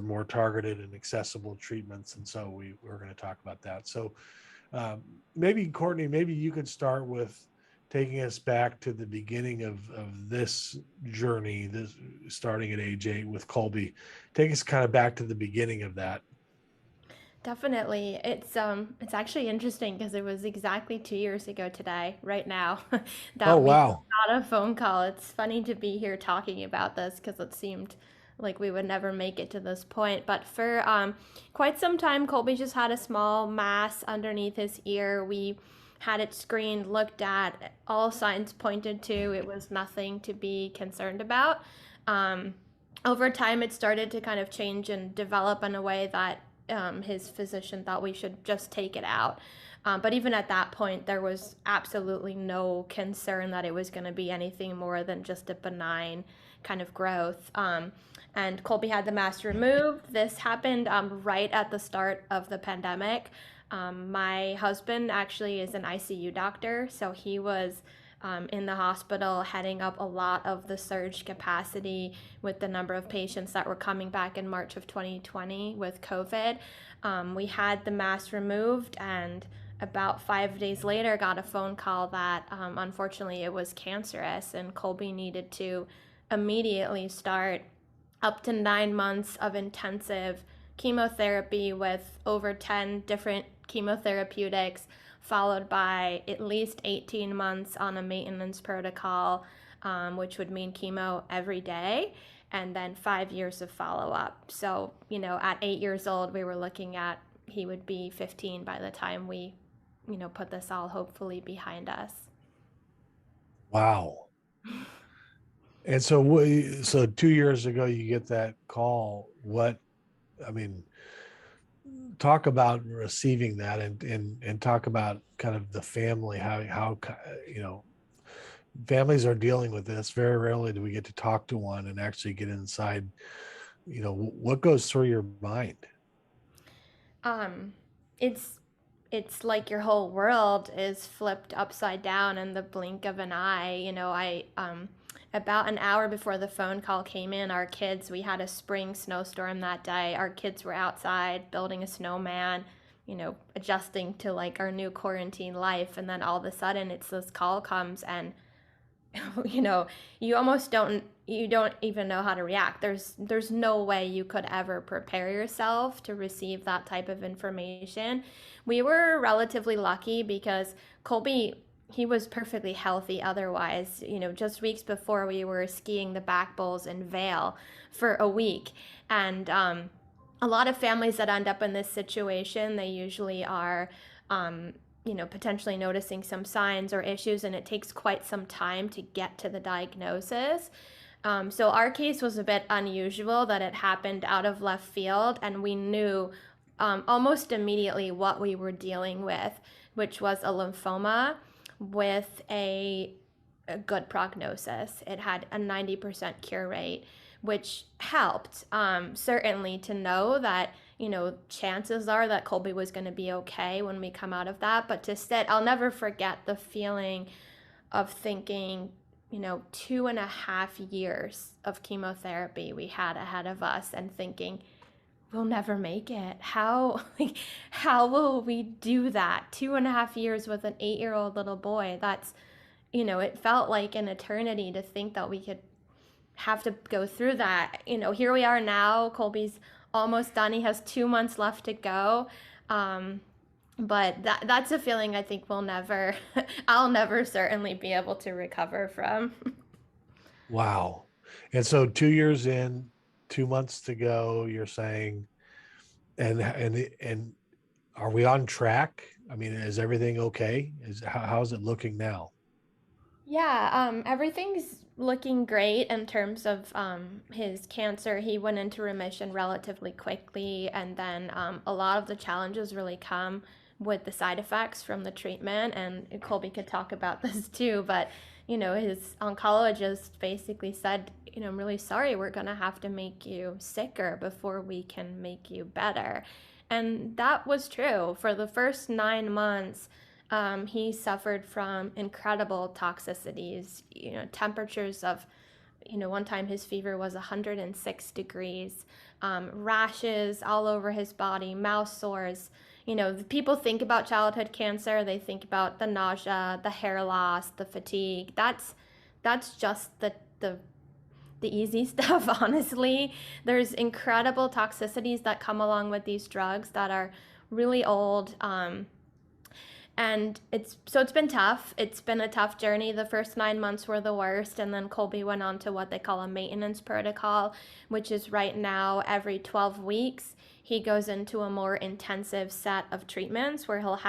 more targeted and accessible treatments. And so we're going to talk about that. So maybe Courtney, maybe you could start with taking us back to the beginning of this journey, this starting at age 8 with Colby. Take us kind of back to the beginning of that. Definitely. It's actually interesting because it was exactly 2 years ago today, right now, that we got a phone call. It's funny to be here talking about this because it seemed like we would never make it to this point. But for quite some time, Colby just had a small mass underneath his ear. We had it screened, looked at, all signs pointed to it was nothing to be concerned about. Over time, it started to kind of change and develop in a way that his physician thought we should just take it out. But even at that point, there was absolutely no concern that it was going to be anything more than just a benign kind of growth. and Colby had the mask removed. This happened right at the start of the pandemic. My husband actually is an ICU doctor, so he was in the hospital heading up a lot of the surge capacity with the number of patients that were coming back in March of 2020 with COVID. We had the mask removed, and about 5 days later got a phone call that unfortunately it was cancerous, and Colby needed to immediately start up to 9 months of intensive chemotherapy with over 10 different chemotherapeutics, followed by at least 18 months on a maintenance protocol, which would mean chemo every day, and then 5 years of follow-up. So, at 8 years old, we were looking at he would be 15 by the time we, put this all hopefully behind us. Wow. And so 2 years ago, you get that call. Talk about receiving that and talk about kind of the family, how families are dealing with this. Very rarely do we get to talk to one and actually get inside, what goes through your mind. It's like your whole world is flipped upside down in the blink of an eye. About an hour before the phone call came in, we had a spring snowstorm that day. Our kids were outside building a snowman, adjusting to like our new quarantine life. And then all of a sudden this call comes, and, you almost don't even know how to react. There's no way you could ever prepare yourself to receive that type of information. We were relatively lucky because Colby, he was perfectly healthy otherwise. Just weeks before, we were skiing the back bowls in Vail for a week. And a lot of families that end up in this situation, they usually are, potentially noticing some signs or issues, and it takes quite some time to get to the diagnosis. So our case was a bit unusual that it happened out of left field, and we knew almost immediately what we were dealing with, which was a lymphoma with a good prognosis. It had a 90% cure rate, which helped certainly to know that, chances are that Colby was going to be okay when we come out of that. But I'll never forget the feeling of thinking, 2.5 years of chemotherapy we had ahead of us, and thinking, we'll never make it. How will we do that? 2.5 years with an 8-year-old little boy. That's, it felt like an eternity to think that we could have to go through that. Here we are now. Colby's almost done. He has 2 months left to go. But that's a feeling I think I'll never certainly be able to recover from. Wow. And so 2 years in, 2 months to go, you're saying, and are we on track? I mean, is everything okay? How's it looking now? Yeah, everything's looking great in terms of his cancer. He went into remission relatively quickly, and then a lot of the challenges really come with the side effects from the treatment. And Colby could talk about this too, but his oncologist basically said, I'm really sorry, we're going to have to make you sicker before we can make you better. And that was true. For the first 9 months, he suffered from incredible toxicities, temperatures of, one time his fever was 106 degrees, rashes all over his body, mouth sores. People think about childhood cancer, they think about the nausea, the hair loss, the fatigue. That's just the easy stuff, honestly. There's incredible toxicities that come along with these drugs that are really old. And it's been tough. It's been a tough journey. The first 9 months were the worst, and then Colby went on to what they call a maintenance protocol, which is right now every 12 weeks. He goes into a more intensive set of treatments where he'll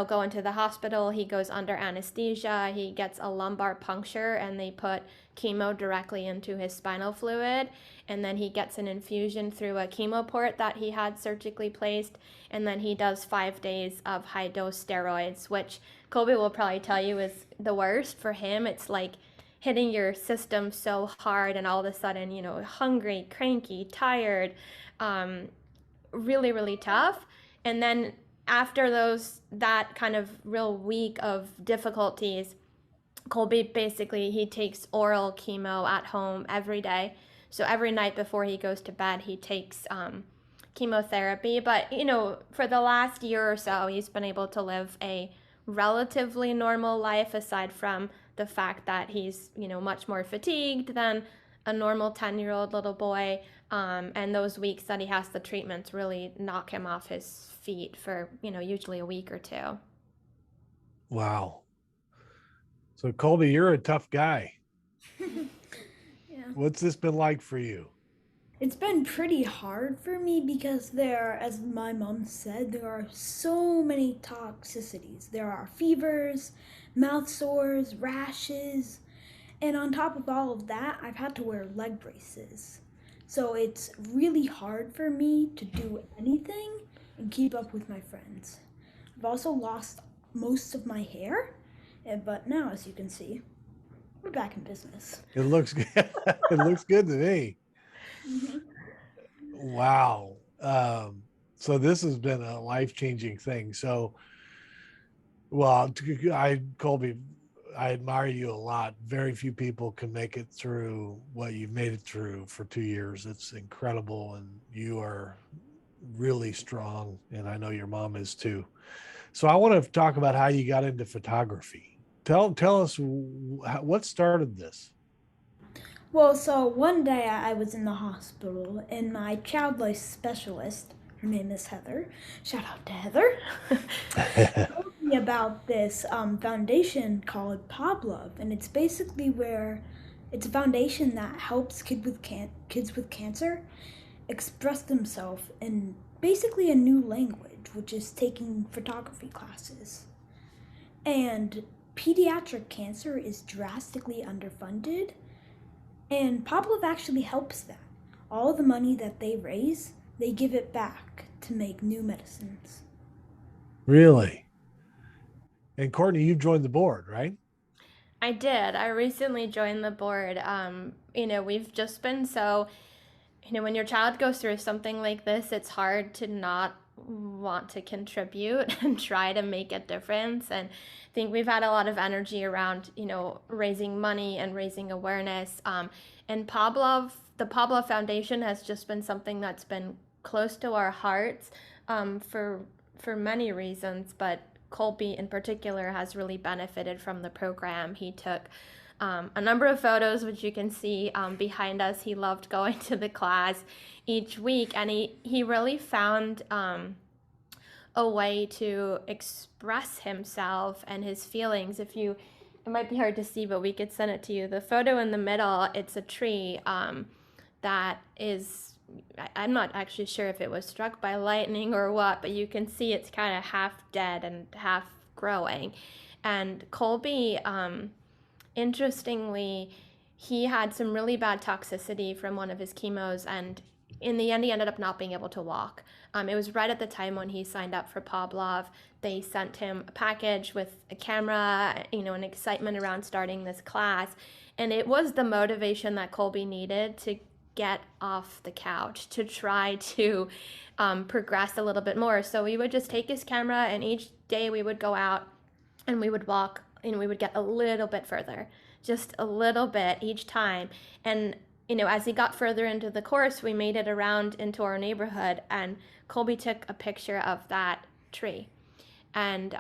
go into the hospital, he goes under anesthesia, he gets a lumbar puncture, and they put chemo directly into his spinal fluid, and then he gets an infusion through a chemo port that he had surgically placed, and then he does 5 days of high-dose steroids, which Colby will probably tell you is the worst for him. It's like hitting your system so hard, and all of a sudden, hungry, cranky, tired, um, really, really tough. And then after that kind of real week of difficulties, Colby basically he takes oral chemo at home every day. So every night before he goes to bed, he takes chemotherapy. But for the last year or so, he's been able to live a relatively normal life, aside from the fact that he's much more fatigued than a normal 10-year-old little boy. And those weeks that he has the treatments really knock him off his feet for usually a week or two. Wow. So Colby, you're a tough guy. Yeah. What's this been like for you? It's been pretty hard for me because as my mom said, there are so many toxicities. There are fevers, mouth sores, rashes, and on top of all of that, I've had to wear leg braces. So it's really hard for me to do anything and keep up with my friends. I've also lost most of my hair, but now, as you can see, we're back in business. It looks good. It looks good to me. Mm-hmm. Wow. So this has been a life-changing thing. So, well, Colby, I admire you a lot. Very few people can make it through what you've made it through for 2 years. It's incredible, and you are really strong, and I know your mom is too. So I want to talk about how you got into photography. Tell us what started this. Well, so one day I was in the hospital, and my child life specialist, her name is Heather, shout out to Heather, told me about this foundation called Pavlov, and it's basically it's a foundation that helps kids with cancer express themselves in basically a new language, which is taking photography classes. And pediatric cancer is drastically underfunded, and Pavlov actually helps that. All the money that they raise, they give it back to make new medicines. Really? And Courtney, you joined the board, right? I did. I recently joined the board. We've just been so, when your child goes through something like this, it's hard to not want to contribute and try to make a difference. And I think we've had a lot of energy around, raising money and raising awareness. And the Pavlov Foundation has just been something that's been close to our hearts for many reasons, but Colby in particular has really benefited from the program. He took a number of photos, which you can see behind us. He loved going to the class each week, and he really found a way to express himself and his feelings. It might be hard to see, but we could send it to you. The photo in the middle, it's a tree that is, I'm not actually sure if it was struck by lightning or what, but you can see it's kind of half dead and half growing. And Colby, interestingly, he had some really bad toxicity from one of his chemos, and in the end, he ended up not being able to walk. It was right at the time when he signed up for Pavlov. They sent him a package with a camera, and excitement around starting this class. And it was the motivation that Colby needed to get off the couch, to try to progress a little bit more. So we would just take his camera, and each day we would go out and we would walk, and we would get a little bit further, just a little bit each time. And as he got further into the course, we made it around into our neighborhood, and Colby took a picture of that tree. And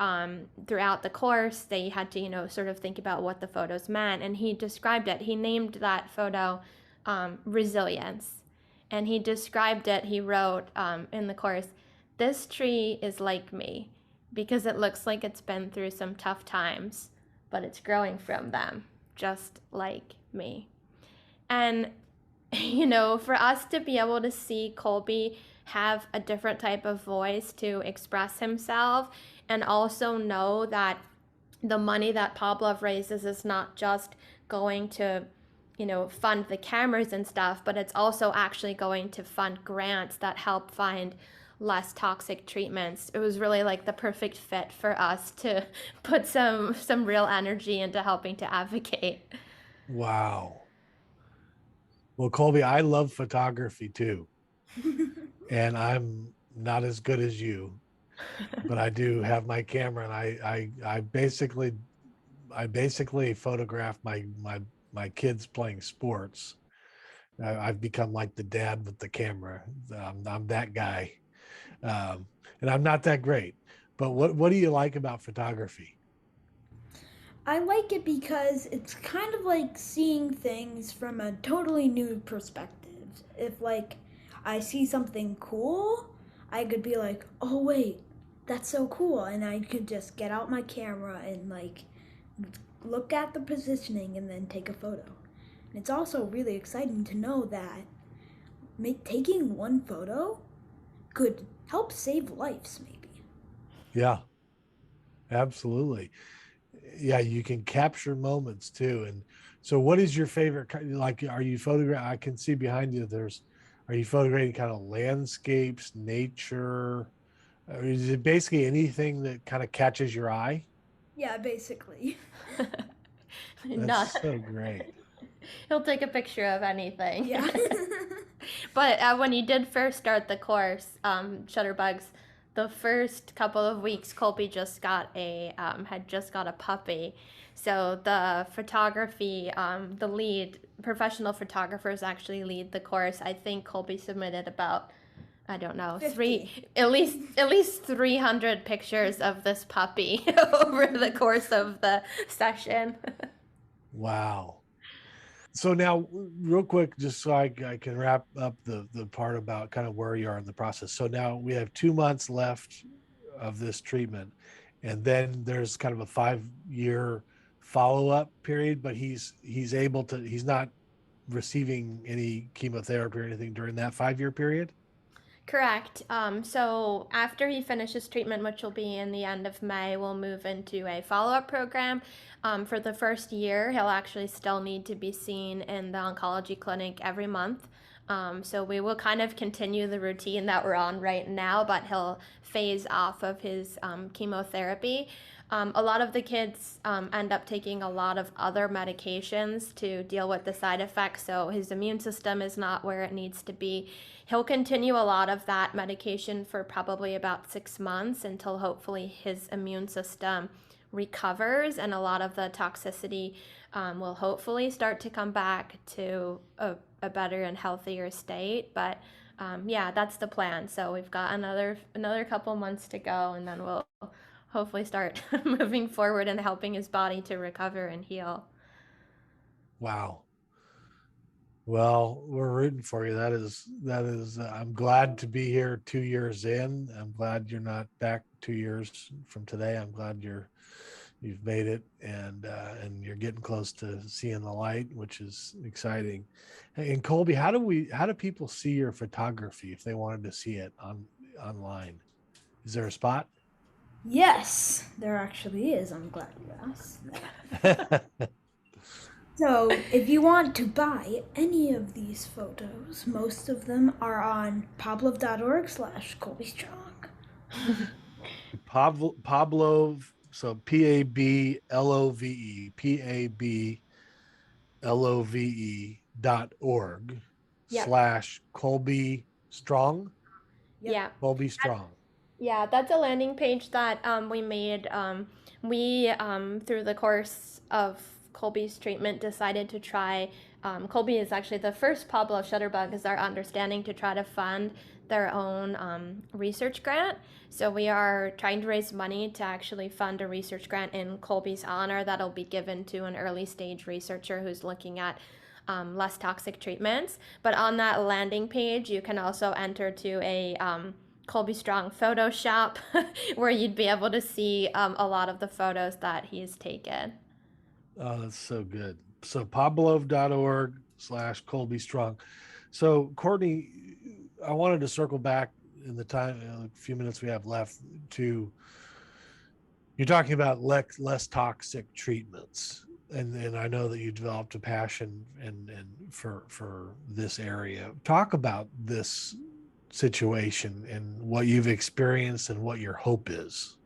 throughout the course, they had to, sort of think about what the photos meant. And he described it. He named that photo Resilience. And he described it, he wrote in the course, "This tree is like me because it looks like it's been through some tough times, but it's growing from them, just like me." And, for us to be able to see Colby have a different type of voice to express himself, and also know that the money that Pavlov raises is not just going to, fund the cameras and stuff, but it's also actually going to fund grants that help find less toxic treatments. It was really like the perfect fit for us to put some real energy into helping to advocate. Wow. Well, Colby, I love photography too, and I'm not as good as you, but I do have my camera, and I basically photograph my kids playing sports. I've become like the dad with the camera. I'm that guy, um, and I'm not that great. But what do you like about photography? I like it because it's kind of like seeing things from a totally new perspective. If like I see something cool, I could be like, "Oh wait, that's so cool." And I could just get out my camera and like look at the positioning and then take a photo. And it's also really exciting to know that taking one photo could help save lives maybe. Yeah, absolutely. Yeah, you can capture moments too. And so what is your favorite like, are you I can see behind you are you photographing kind of landscapes, nature, or is it basically anything that kind of catches your eye? Yeah, basically. That's Not. so great. He'll take a picture of anything. Yeah. But when you did first start the course, Shutterbugs, the first couple of weeks, Colby just got had just got a puppy. So the photography, the lead professional photographers actually lead the course. I think Colby submitted about, I don't know, 50. at least 300 pictures of this puppy over the course of the session. Wow. So now, real quick, just so I can wrap up the part about kind of where you are in the process. So now we have 2 months left of this treatment, and then there's kind of a 5-year follow-up period. But he's not receiving any chemotherapy or anything during that 5-year period. Correct. So after he finishes treatment, which will be in the end of May, we'll move into a follow-up program. For the first year, he'll actually still need to be seen in the oncology clinic every month. So we will kind of continue the routine that we're on right now, but he'll phase off of his chemotherapy. A lot of the kids end up taking a lot of other medications to deal with the side effects, so his immune system is not where it needs to be. He'll continue a lot of that medication for probably about 6 months until hopefully his immune system recovers and a lot of the toxicity will hopefully start to come back to a better and healthier state. But yeah, that's the plan. So we've got another couple months to go, and then we'll hopefully start moving forward and helping his body to recover and heal. Wow. Well, we're rooting for you. That is. I'm glad to be here 2 years in. I'm glad you're not back 2 years from today. I'm glad you've made it, and you're getting close to seeing the light, which is exciting. And Colby, how do people see your photography if they wanted to see it online? Is there a spot? Yes, there actually is. I'm glad you asked that. So, if you want to buy any of these photos, most of them are on pavlov.org/colbystrong. Pablo, so PABLOVE Yep. /Colby Strong. Yep. Yeah. Colby Strong. Yeah, that's a landing page that we made. We, through the course of Colby's treatment, decided to try. Colby is actually the first Pablo Shutterbug, is our understanding, to try to fund their own research grant. So we are trying to raise money to actually fund a research grant in Colby's honor that'll be given to an early stage researcher who's looking at less toxic treatments. But on that landing page, you can also enter to a Colby Strong Photoshop where you'd be able to see a lot of the photos that he's taken. Oh, that's so good. So pavlov.org/Colby Strong. So Courtney, I wanted to circle back in the time, a few minutes we have left, to you're talking about less toxic treatments. And I know that you developed a passion and for this area. Talk about this situation and what you've experienced and what your hope is.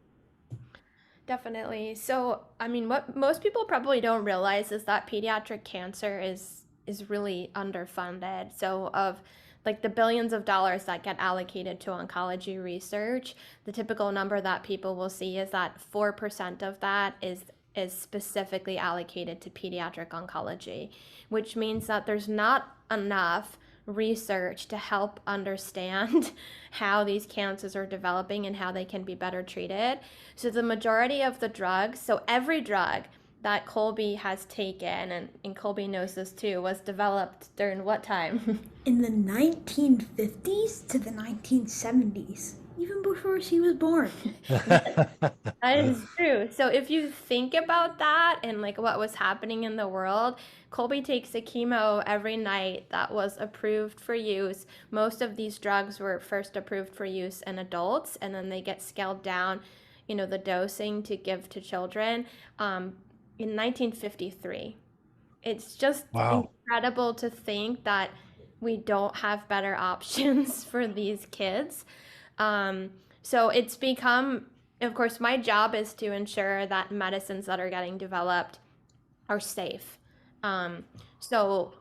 Definitely. So, I mean, what most people probably don't realize is that pediatric cancer is really underfunded. So, of like the billions of dollars that get allocated to oncology research, the typical number that people will see is that 4% of that is specifically allocated to pediatric oncology, which means that there's not enough research to help understand how these cancers are developing and how they can be better treated. So the majority of the drugs, so every drug that Colby has taken, and Colby knows this too, was developed during what time? In the 1950s to the 1970s, even before she was born. That is true. So if you think about that and like what was happening in the world, Colby takes a chemo every night that was approved for use. Most of these drugs were first approved for use in adults, and then they get scaled down, the dosing to give to children in 1953. It's just incredible to think that we don't have better options for these kids. So it's become, of course, my job is to ensure that medicines that are getting developed are safe. So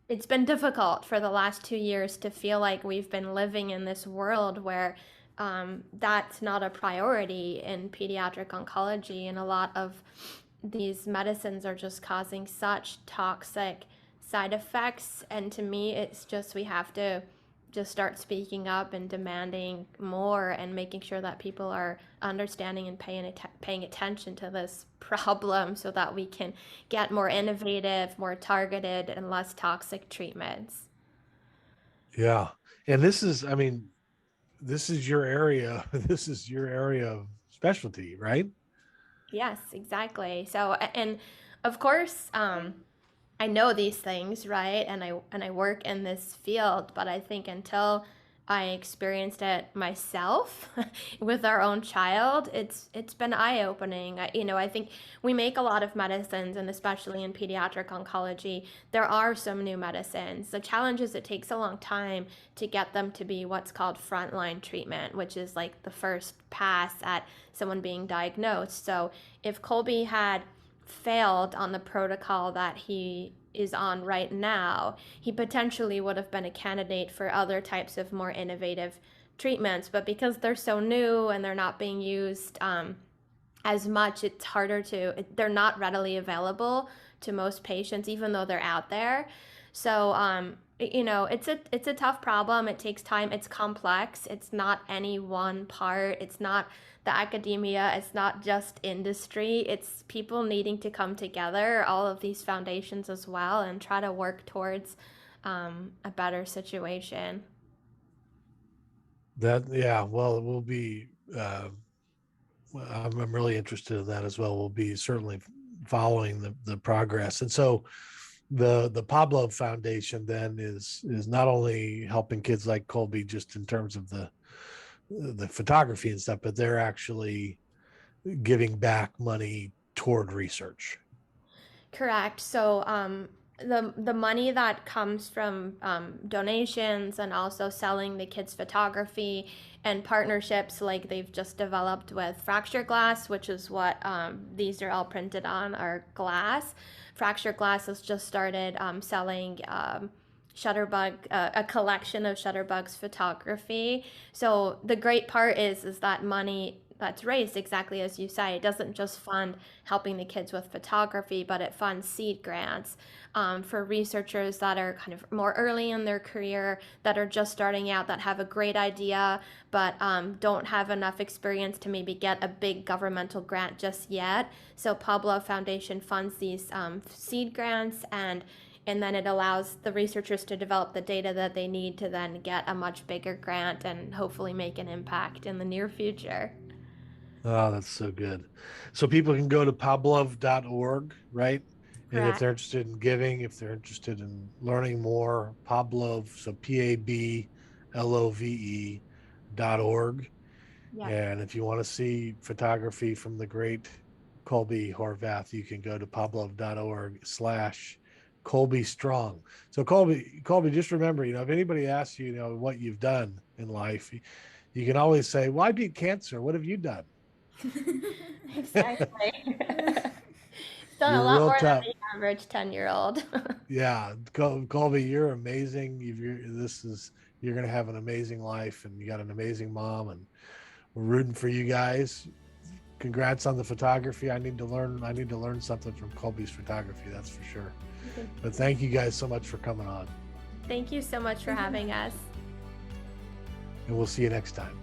it's been difficult for the last 2 years to feel like we've been living in this world where that's not a priority in pediatric oncology, and a lot of these medicines are just causing such toxic side effects. And to me, it's just we have to just start speaking up and demanding more and making sure that people are understanding and paying attention to this problem so that we can get more innovative, more targeted, and less toxic treatments. Yeah. And this is your area. This is your area of specialty, right? Yes, exactly. So, and of course, I know these things, right? And I work in this field, but I think until I experienced it myself with our own child, it's been eye-opening. I think we make a lot of medicines, and especially in pediatric oncology, there are some new medicines. The challenge is it takes a long time to get them to be what's called frontline treatment, which is like the first pass at someone being diagnosed. So if Colby had failed on the protocol that he is on right now, he potentially would have been a candidate for other types of more innovative treatments. But because they're so new and they're not being used as much, it's harder they're not readily available to most patients, even though they're out there. So, it's a tough problem. It takes time. It's complex. It's not any one part. It's not the academia. It's not just industry. It's people needing to come together, all of these foundations as well, and try to work towards a better situation. Well, it will be. I'm really interested in that as well. We'll be certainly following the progress, and so the Pablo Foundation then is not only helping kids like Colby just in terms of the photography and stuff, but they're actually giving back money toward research. Correct. So the money that comes from donations and also selling the kids' photography and partnerships like they've just developed with Fracture Glass, which is what these are all printed on, are glass. Fracture Glass has just started selling Shutterbug, a collection of Shutterbug's photography. So the great part is that money that's raised, exactly as you say, it doesn't just fund helping the kids with photography, but it funds seed grants for researchers that are kind of more early in their career, that are just starting out, that have a great idea, but don't have enough experience to maybe get a big governmental grant just yet. So Pablo Foundation funds these seed grants, and then it allows the researchers to develop the data that they need to then get a much bigger grant and hopefully make an impact in the near future. Oh, that's so good. So people can go to pablov.org, right? Correct. And if they're interested in giving, if they're interested in learning more, Pablov, so PABLOVE.org. Yeah. And if you want to see photography from the great Colby Horvath, you can go to pablov.org/Colby Strong. So Colby, just remember, if anybody asks you, what you've done in life, you can always say, well, I beat cancer. What have you done? Exactly. He's done a lot more than the average 10-year-old. Yeah, Colby, you're amazing. You're going to have an amazing life, and you got an amazing mom, and we're rooting for you guys. Congrats on the photography. I need to learn something from Colby's photography, that's for sure. But thank you guys so much for coming on. Thank you so much for having us. And we'll see you next time.